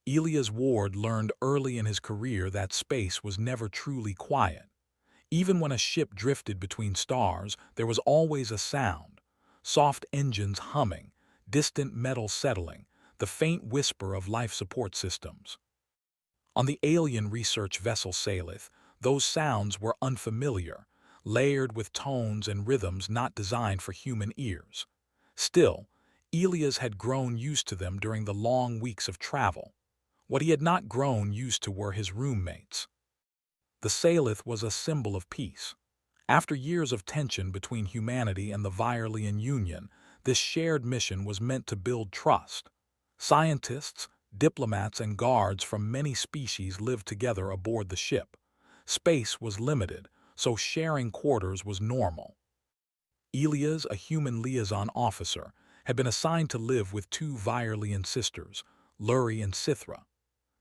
Elias Ward learned early in his career that space was never truly quiet. Even when a ship drifted between stars, there was always a sound. Soft engines humming, distant metal settling, the faint whisper of life support systems. On the alien research vessel Salith, those sounds were unfamiliar, layered with tones and rhythms not designed for human ears. Still, Elias had grown used to them during the long weeks of travel. What he had not grown used to were his roommates. The Salith was a symbol of peace. After years of tension between humanity and the Virelian Union, this shared mission was meant to build trust. Scientists, diplomats, and guards from many species lived together aboard the ship. Space was limited, so sharing quarters was normal. Elias, a human liaison officer, had been assigned to live with two Virelian sisters, Luri and Sithra.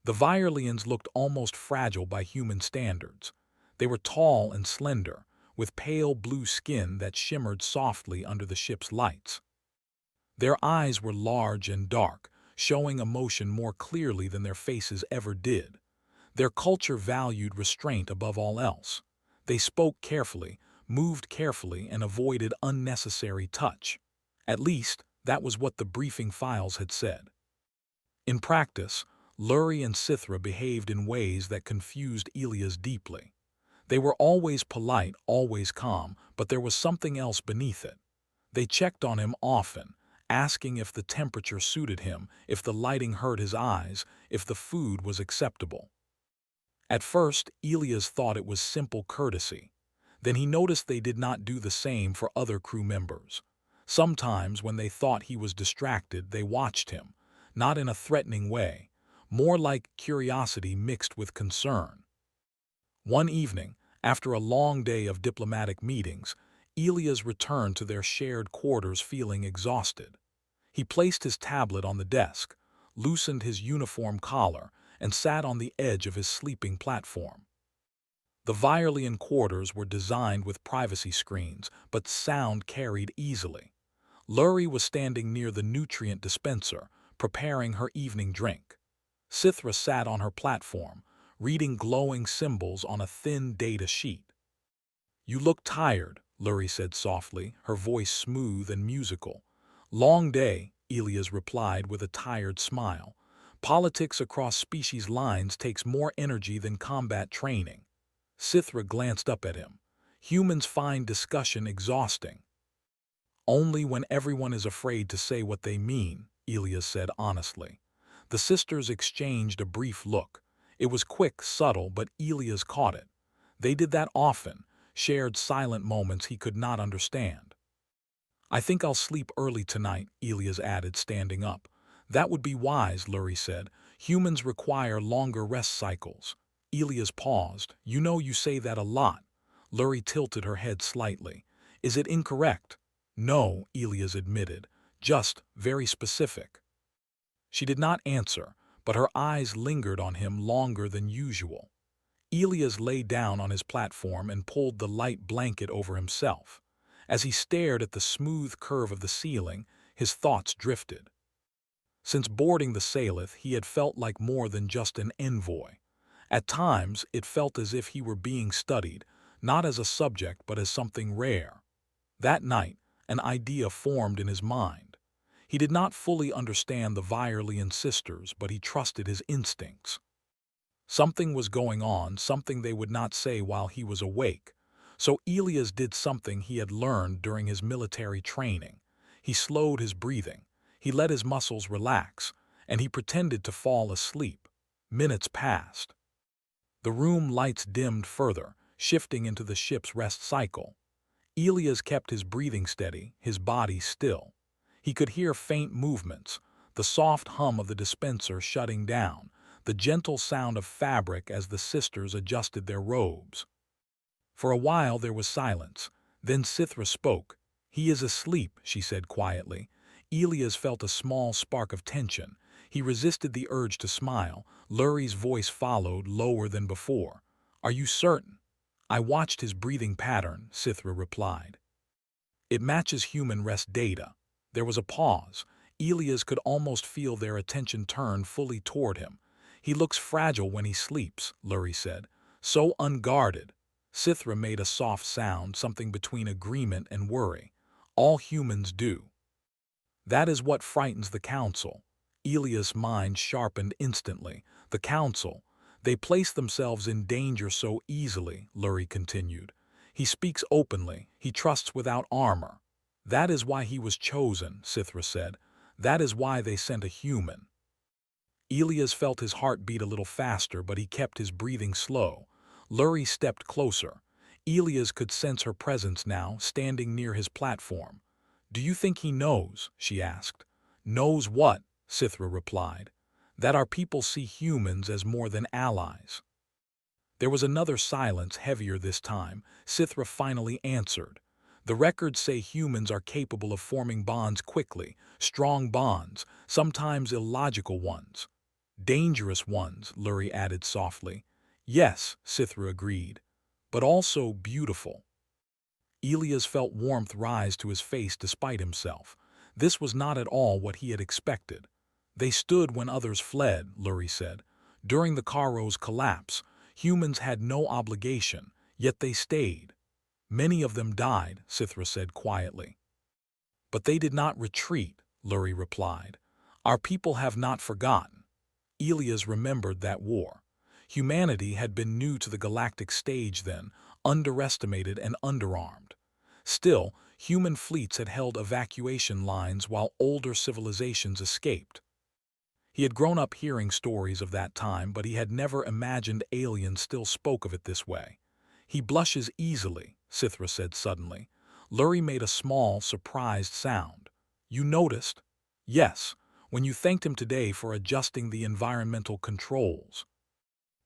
The Virelians looked almost fragile by human standards. They were tall and slender, with pale blue skin that shimmered softly under the ship's lights. Their eyes were large and dark, showing emotion more clearly than their faces ever did. Their culture valued restraint above all else. They spoke carefully, moved carefully, and avoided unnecessary touch. At least, that was what the briefing files had said. In practice, Luri and Sithra behaved in ways that confused Elias deeply. They were always polite, always calm, but there was something else beneath it. They checked on him often, asking if the temperature suited him, if the lighting hurt his eyes, if the food was acceptable. At first, Elias thought it was simple courtesy. Then he noticed they did not do the same for other crew members. Sometimes, when they thought he was distracted, they watched him, not in a threatening way, more like curiosity mixed with concern. One evening, after a long day of diplomatic meetings, Elias returned to their shared quarters feeling exhausted. He placed his tablet on the desk, loosened his uniform collar, and sat on the edge of his sleeping platform. The Virelian quarters were designed with privacy screens, but sound carried easily. Luri was standing near the nutrient dispenser, preparing her evening drink. Sithra sat on her platform, reading glowing symbols on a thin data sheet. "You look tired," Luri said softly, her voice smooth and musical. "Long day," Elias replied with a tired smile. "Politics across species lines takes more energy than combat training." Sithra glanced up at him. "Humans find discussion exhausting." "Only when everyone is afraid to say what they mean," Elias said honestly. The sisters exchanged a brief look. It was quick, subtle, but Elias caught it. They did that often, shared silent moments he could not understand. "I think I'll sleep early tonight," Elias added, standing up. "That would be wise," Luri said. "Humans require longer rest cycles." Elias paused. "You know you say that a lot." Luri tilted her head slightly. "Is it incorrect?" "No," Elias admitted. "Just very specific." She did not answer, but her eyes lingered on him longer than usual. Elias lay down on his platform and pulled the light blanket over himself. As he stared at the smooth curve of the ceiling, his thoughts drifted. Since boarding the Salith, he had felt like more than just an envoy. At times, it felt as if he were being studied, not as a subject but as something rare. That night, an idea formed in his mind. He did not fully understand the Virelian sisters, but he trusted his instincts. Something was going on, something they would not say while he was awake. So Elias did something he had learned during his military training. He slowed his breathing, he let his muscles relax, and he pretended to fall asleep. Minutes passed. The room lights dimmed further, shifting into the ship's rest cycle. Elias kept his breathing steady, his body still. He could hear faint movements, the soft hum of the dispenser shutting down, the gentle sound of fabric as the sisters adjusted their robes. For a while there was silence. Then Sithra spoke. "He is asleep," she said quietly. Elias felt a small spark of tension. He resisted the urge to smile. Luri's voice followed, lower than before. "Are you certain?" "I watched his breathing pattern," Sithra replied. "It matches human rest data." There was a pause. Elias could almost feel their attention turn fully toward him. He looks fragile when he sleeps, Lurie said. So unguarded. Sithra made a soft sound, something between agreement and worry. All humans do. That is what frightens the Council. Elia's mind sharpened instantly. The Council. They place themselves in danger so easily, Lurie continued. He speaks openly. He trusts without armor. That is why he was chosen, Sithra said. That is why they sent a human. Elias felt his heart beat a little faster, but he kept his breathing slow. Lurie stepped closer. Elias could sense her presence now, standing near his platform. "Do you think he knows?" she asked. "Knows what?" Sithra replied. "That our people see humans as more than allies." There was another silence, heavier this time. Sithra finally answered. "The records say humans are capable of forming bonds quickly, strong bonds, sometimes illogical ones. Dangerous ones," Lurie added softly. "Yes," Sithra agreed, "but also beautiful." Elias felt warmth rise to his face despite himself. This was not at all what he had expected. "They stood when others fled," Lurie said. "During the Caro's collapse, humans had no obligation, yet they stayed. Many of them died," Sithra said quietly. "But they did not retreat," Lurie replied. "Our people have not forgotten." Elias remembered that war. Humanity had been new to the galactic stage then, underestimated and underarmed. Still, human fleets had held evacuation lines while older civilizations escaped. He had grown up hearing stories of that time, but he had never imagined aliens still spoke of it this way. "He blushes easily," Sithra said suddenly. Lurie made a small, surprised sound. "You noticed?" "Yes, when you thanked him today for adjusting the environmental controls."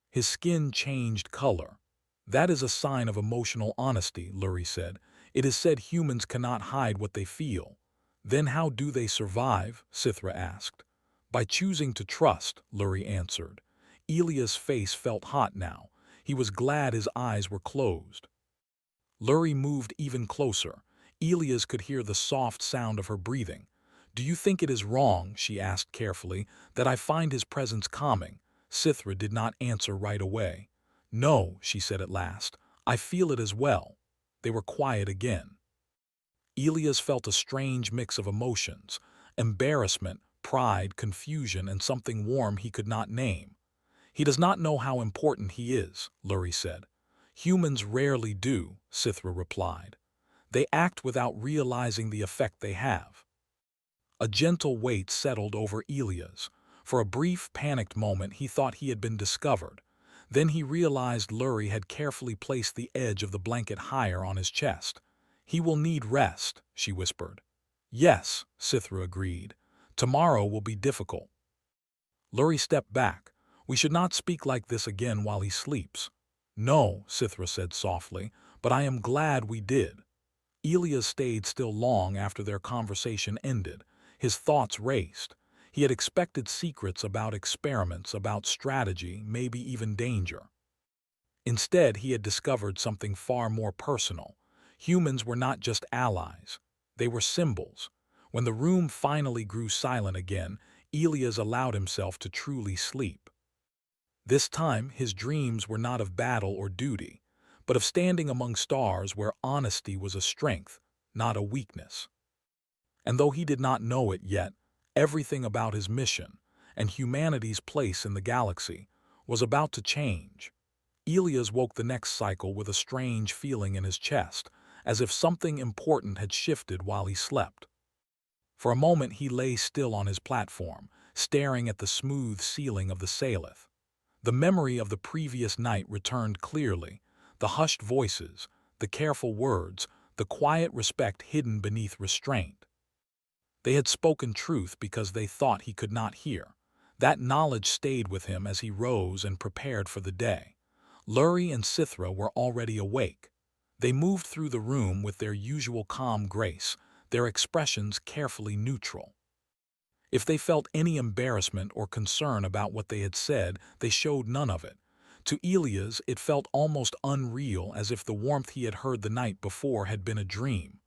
His skin changed color. "That is a sign of emotional honesty," Lurie said. "It is said humans cannot hide what they feel." "Then how do they survive?" Sithra asked. "By choosing to trust," Lurie answered. Elia's face felt hot now. He was glad his eyes were closed. Lurie moved even closer. Elias could hear the soft sound of her breathing. "Do you think it is wrong," she asked carefully, "that I find his presence calming?" Sithra did not answer right away. "No," she said at last. "I feel it as well." They were quiet again. Elias felt a strange mix of emotions: embarrassment, pride, confusion, and something warm he could not name. "He does not know how important he is," Lurie said. "Humans rarely do," Sithra replied. "They act without realizing the effect they have." A gentle weight settled over Elias. For a brief, panicked moment he thought he had been discovered. Then he realized Lurie had carefully placed the edge of the blanket higher on his chest. "He will need rest," she whispered. "Yes," Sithra agreed. "Tomorrow will be difficult." Lurie stepped back. "We should not speak like this again while he sleeps." "No," Sithra said softly, "but I am glad we did." Elias stayed still long after their conversation ended. His thoughts raced. He had expected secrets about experiments, about strategy, maybe even danger. Instead, he had discovered something far more personal. Humans were not just allies. They were symbols. When the room finally grew silent again, Elias allowed himself to truly sleep. This time, his dreams were not of battle or duty, but of standing among stars where honesty was a strength, not a weakness. And though he did not know it yet, everything about his mission and humanity's place in the galaxy was about to change. Elias woke the next cycle with a strange feeling in his chest, as if something important had shifted while he slept. For a moment he lay still on his platform, staring at the smooth ceiling of the Salith. The memory of the previous night returned clearly: the hushed voices, the careful words, the quiet respect hidden beneath restraint. They had spoken truth because they thought he could not hear. That knowledge stayed with him as he rose and prepared for the day. Lurie and Sithra were already awake. They moved through the room with their usual calm grace, their expressions carefully neutral. If they felt any embarrassment or concern about what they had said, they showed none of it. To Elias, it felt almost unreal, as if the warmth he had heard the night before had been a dream.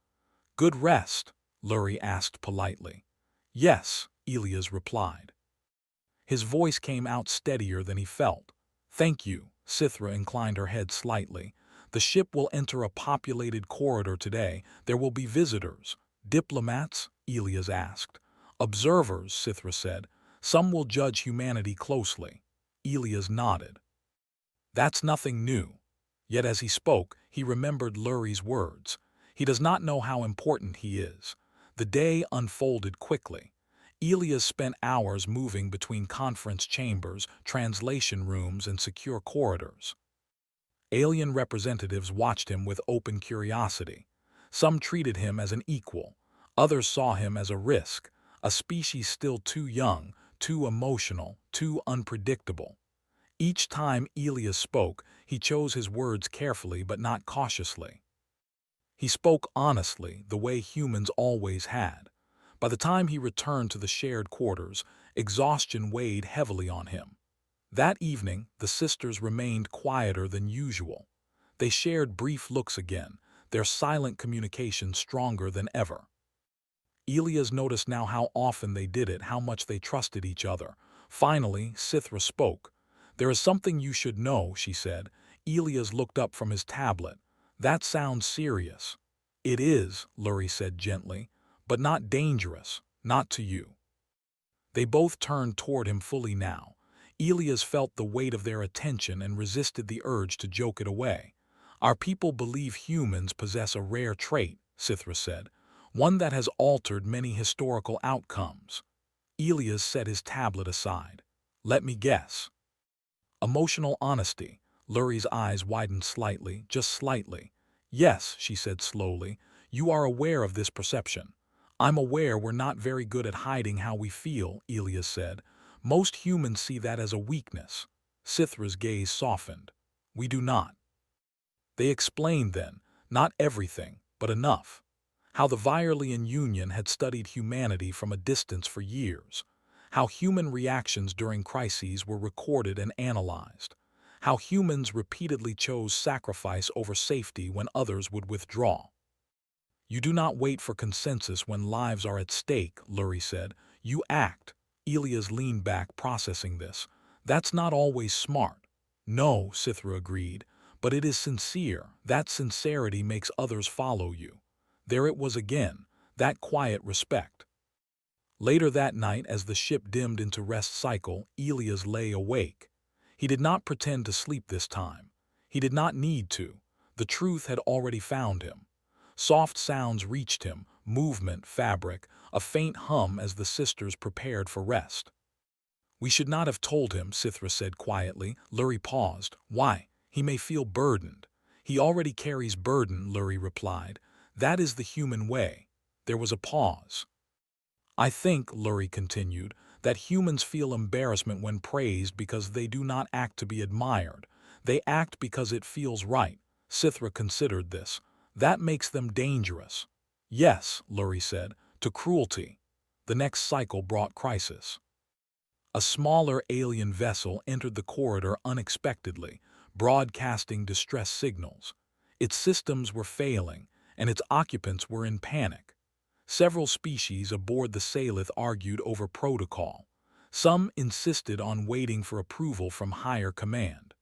"Good rest?" Lurie asked politely. "Yes," Elias replied. His voice came out steadier than he felt. "Thank you." Sithra inclined her head slightly. "The ship will enter a populated corridor today. There will be visitors." "Diplomats?" Elias asked. "Observers," Sithra said. "Some will judge humanity closely." Elias nodded. "That's nothing new." Yet as he spoke, he remembered Lurie's words. He does not know how important he is. The day unfolded quickly. Elias spent hours moving between conference chambers, translation rooms, and secure corridors. Alien representatives watched him with open curiosity. Some treated him as an equal. Others saw him as a risk, a species still too young, too emotional, too unpredictable. Each time Elias spoke, he chose his words carefully but not cautiously. He spoke honestly, the way humans always had. By the time he returned to the shared quarters, exhaustion weighed heavily on him. That evening, the sisters remained quieter than usual. They shared brief looks again, their silent communication stronger than ever. Elias noticed now how often they did it, how much they trusted each other. Finally, Sithra spoke. "There is something you should know," she said. Elias looked up from his tablet. "That sounds serious." "It is," Lurie said gently, "but not dangerous, not to you." They both turned toward him fully now. Elias felt the weight of their attention and resisted the urge to joke it away. "Our people believe humans possess a rare trait," Sithra said, "one that has altered many historical outcomes." Elias set his tablet aside. "Let me guess." "Emotional honesty." Lurie's eyes widened slightly, just slightly. "Yes," she said slowly, "you are aware of this perception." "I'm aware we're not very good at hiding how we feel," Elias said. "Most humans see that as a weakness." Sithra's gaze softened. "We do not." They explained then, not everything, but enough. How the Virelian Union had studied humanity from a distance for years. How human reactions during crises were recorded and analyzed. How humans repeatedly chose sacrifice over safety when others would withdraw. "You do not wait for consensus when lives are at stake," Lurie said. "You act." Elias leaned back, processing this. "That's not always smart." "No," Sithra agreed, "but it is sincere. That sincerity makes others follow you." There it was again, that quiet respect. Later that night, as the ship dimmed into rest cycle, Elias lay awake. He did not pretend to sleep this time. He did not need to. The truth had already found him. Soft sounds reached him, movement, fabric, a faint hum as the sisters prepared for rest. "We should not have told him," Sithra said quietly. Lurie paused. "Why? He may feel burdened." "He already carries burden," Lurie replied. "That is the human way." There was a pause. "I think," Lurie continued, "that humans feel embarrassment when praised because they do not act to be admired. They act because it feels right." Sithra considered this. "That makes them dangerous." "Yes," Lurie said, "to cruelty." The next cycle brought crisis. A smaller alien vessel entered the corridor unexpectedly, broadcasting distress signals. Its systems were failing, and its occupants were in panic. Several species aboard the Salith argued over protocol. Some insisted on waiting for approval from higher command.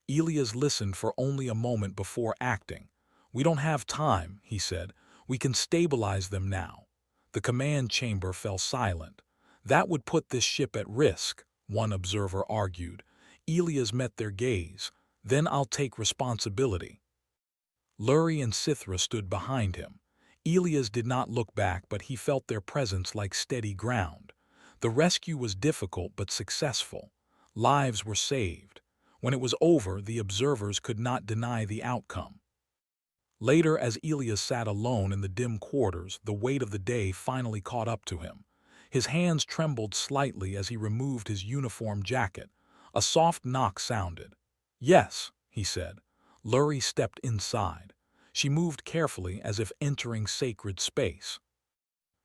Elias listened for only a moment before acting. "We don't have time," he said. "We can stabilize them now." The command chamber fell silent. "That would put this ship at risk," one observer argued. Elias met their gaze. "Then I'll take responsibility." Lurie and Sithra stood behind him. Elias did not look back, but he felt their presence like steady ground. The rescue was difficult but successful. Lives were saved. When it was over, the observers could not deny the outcome. Later, as Elias sat alone in the dim quarters, the weight of the day finally caught up to him. His hands trembled slightly as he removed his uniform jacket. A soft knock sounded. "Yes," he said. Lurie stepped inside. She moved carefully as if entering sacred space.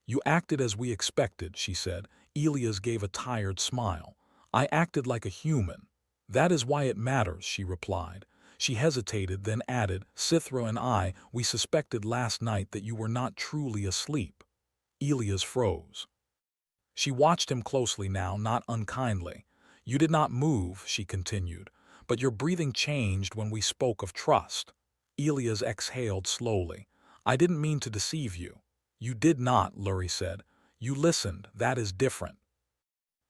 "You acted as we expected," she said. Elias gave a tired smile. "I acted like a human." "That is why it matters," she replied. She hesitated, then added, "Sithra and we suspected last night that you were not truly asleep." Elias froze. She watched him closely now, not unkindly. "You did not move," she continued, "but your breathing changed when we spoke of trust." Elias exhaled slowly. "I didn't mean to deceive you." "You did not," Lurie said. "You listened. That is different."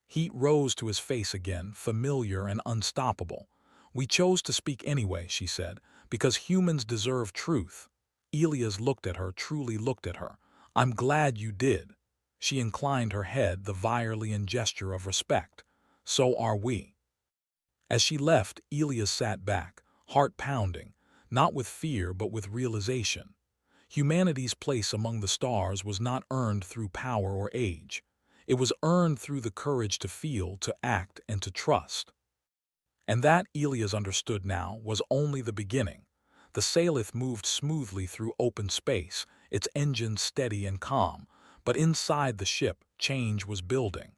Heat rose to his face again, familiar and unstoppable. "We chose to speak anyway," she said, "because humans deserve truth." Elias looked at her, truly looked at her. "I'm glad you did." She inclined her head, the Virelian gesture of respect. "So are we." As she left, Elias sat back, heart pounding, not with fear but with realization. Humanity's place among the stars was not earned through power or age. It was earned through the courage to feel, to act, and to trust. And that, Elias understood now, was only the beginning. The Salith moved smoothly through open space, its engines steady and calm, but inside the ship, change was building.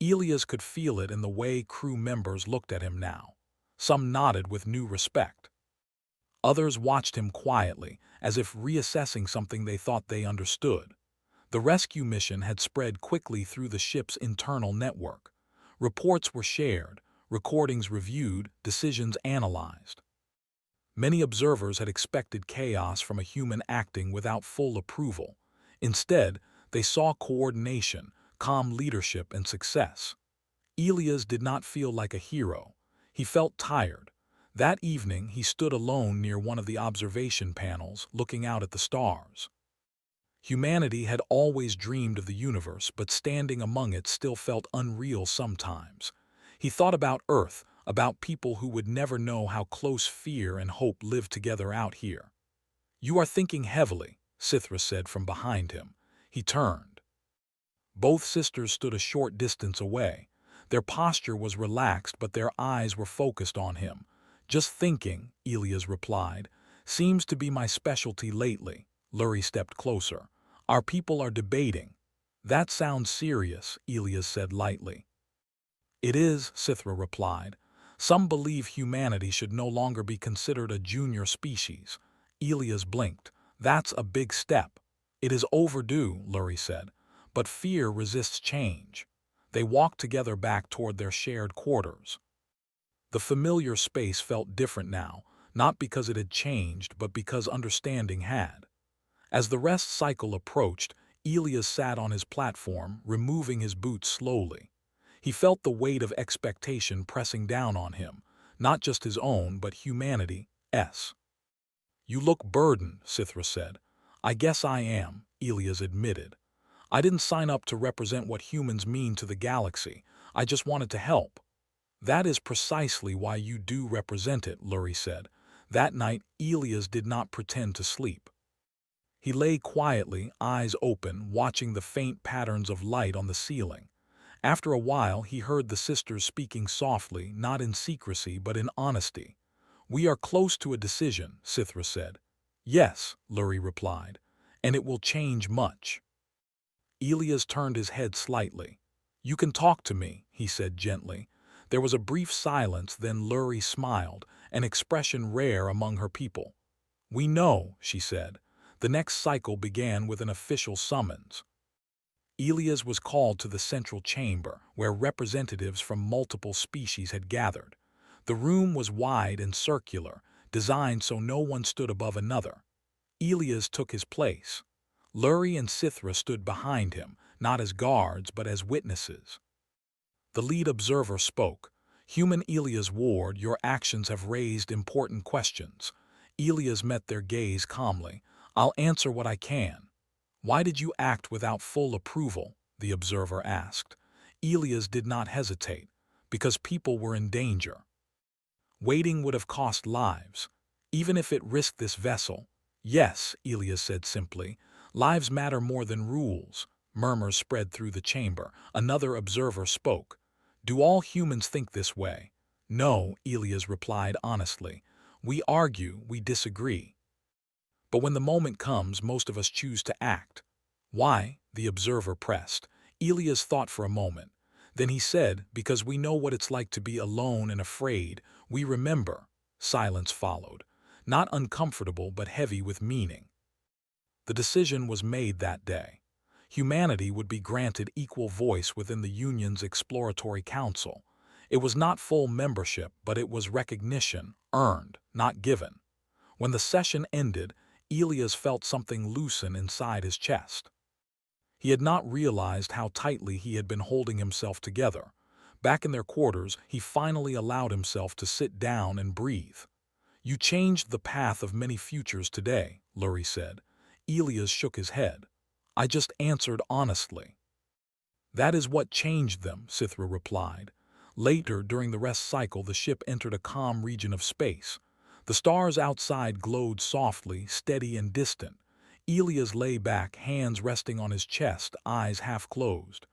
Elias could feel it in the way crew members looked at him now. Some nodded with new respect. Others watched him quietly, as if reassessing something they thought they understood. The rescue mission had spread quickly through the ship's internal network. Reports were shared, recordings reviewed, decisions analyzed. Many observers had expected chaos from a human acting without full approval. Instead, they saw coordination, calm leadership, and success. Elias did not feel like a hero. He felt tired. That evening, he stood alone near one of the observation panels, looking out at the stars. Humanity had always dreamed of the universe, but standing among it still felt unreal sometimes. He thought about Earth, about people who would never know how close fear and hope live together out here. "You are thinking heavily," Sithra said from behind him. He turned. Both sisters stood a short distance away. Their posture was relaxed, but their eyes were focused on him. "Just thinking," Elias replied. "Seems to be my specialty lately." Lurie stepped closer. "Our people are debating." "That sounds serious," Elias said lightly. "It is," Sithra replied. "Some believe humanity should no longer be considered a junior species." Elias blinked. "That's a big step." "It is overdue," Lurie said. "But fear resists change." They walked together back toward their shared quarters. The familiar space felt different now, not because it had changed, but because understanding had. As the rest cycle approached, Elias sat on his platform, removing his boots slowly. He felt the weight of expectation pressing down on him, not just his own, but humanity's. "You look burdened," Sithra said. "I guess I am," Elias admitted. "I didn't sign up to represent what humans mean to the galaxy. I just wanted to help." "That is precisely why you do represent it," Lurie said. That night, Elias did not pretend to sleep. He lay quietly, eyes open, watching the faint patterns of light on the ceiling. After a while, he heard the sisters speaking softly, not in secrecy, but in honesty. "We are close to a decision," Sithra said. "Yes," Lurie replied, "and it will change much." Elias turned his head slightly. "You can talk to me," he said gently. There was a brief silence, then Lurie smiled, an expression rare among her people. "We know," she said. The next cycle began with an official summons. Elias was called to the central chamber, where representatives from multiple species had gathered. The room was wide and circular, designed so no one stood above another. Elias took his place. Lurie and Sithra stood behind him, not as guards but as witnesses. The lead observer spoke. "Human Elias Ward, your actions have raised important questions." Elias met their gaze calmly. "I'll answer what I can." "Why did you act without full approval?" the observer asked. Elias did not hesitate. "Because people were in danger. Waiting would have cost lives. Even if it risked this vessel." "Yes," Elias said simply. "Lives matter more than rules." Murmurs spread through the chamber. Another observer spoke. "Do all humans think this way?" "No," Elias replied honestly. "We argue, we disagree. But when the moment comes, most of us choose to act." "Why?" the observer pressed. Elias thought for a moment. Then he said, "Because we know what it's like to be alone and afraid. We remember." Silence followed. Not uncomfortable, but heavy with meaning. The decision was made that day. Humanity would be granted equal voice within the Union's Exploratory Council. It was not full membership, but it was recognition, earned, not given. When the session ended, Elias felt something loosen inside his chest. He had not realized how tightly he had been holding himself together. Back in their quarters, he finally allowed himself to sit down and breathe. "You changed the path of many futures today," Lurie said. Elias shook his head. "I just answered honestly." "That is what changed them," Sithra replied. Later, during the rest cycle, the ship entered a calm region of space. The stars outside glowed softly, steady and distant. Elias lay back, hands resting on his chest, eyes half closed.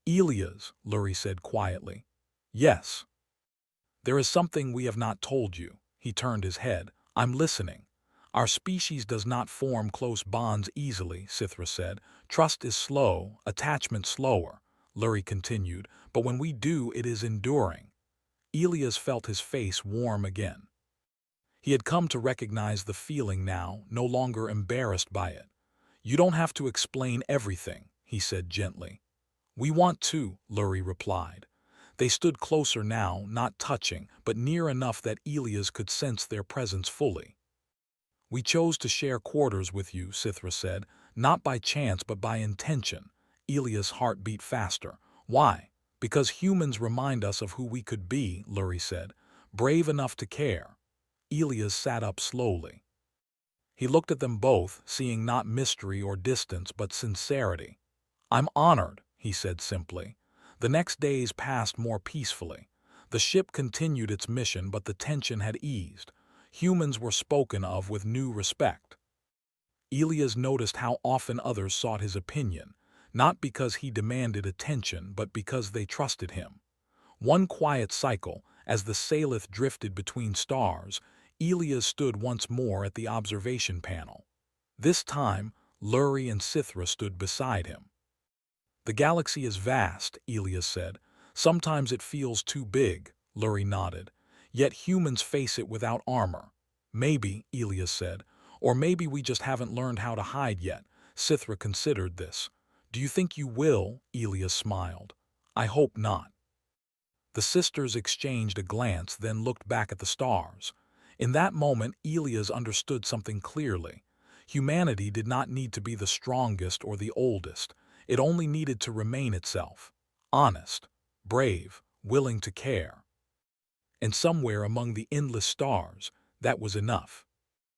"Elias," Lurie said quietly. "Yes." "There is something we have not told you." He turned his head. "I'm listening." "Our species does not form close bonds easily," Sithra said. "Trust is slow, attachment slower," Lurie continued, "but when we do, it is enduring." Elias felt his face warm again. He had come to recognize the feeling now, no longer embarrassed by it. "You don't have to explain everything," he said gently. "We want to," Lurie replied. They stood closer now, not touching, but near enough that Elias could sense their presence fully. "We chose to share quarters with you," Sithra said, "not by chance but by intention." Elias' heart beat faster. "Why?" "Because humans remind us of who we could be," Lurie said. "Brave enough to care." Elias sat up slowly. He looked at them both, seeing not mystery or distance but sincerity. "I'm honored," he said simply. The next days passed more peacefully. The ship continued its mission, but the tension had eased. Humans were spoken of with new respect. Elias noticed how often others sought his opinion, not because he demanded attention, but because they trusted him. One quiet cycle, as the Salith drifted between stars, Elias stood once more at the observation panel. This time, Lurie and Sithra stood beside him. "The galaxy is vast," Elias said. "Sometimes it feels too big," Lurie nodded. "Yet humans face it without armor." "Maybe," Elias said. "Or maybe we just haven't learned how to hide yet." Sithra considered this. "Do you think you will?" Elias smiled. "I hope not." The sisters exchanged a glance, then looked back at the stars. In that moment, Elias understood something clearly. Humanity did not need to be the strongest or the oldest. It only needed to remain itself. Honest, brave, willing to care. And somewhere among the endless stars, that was enough.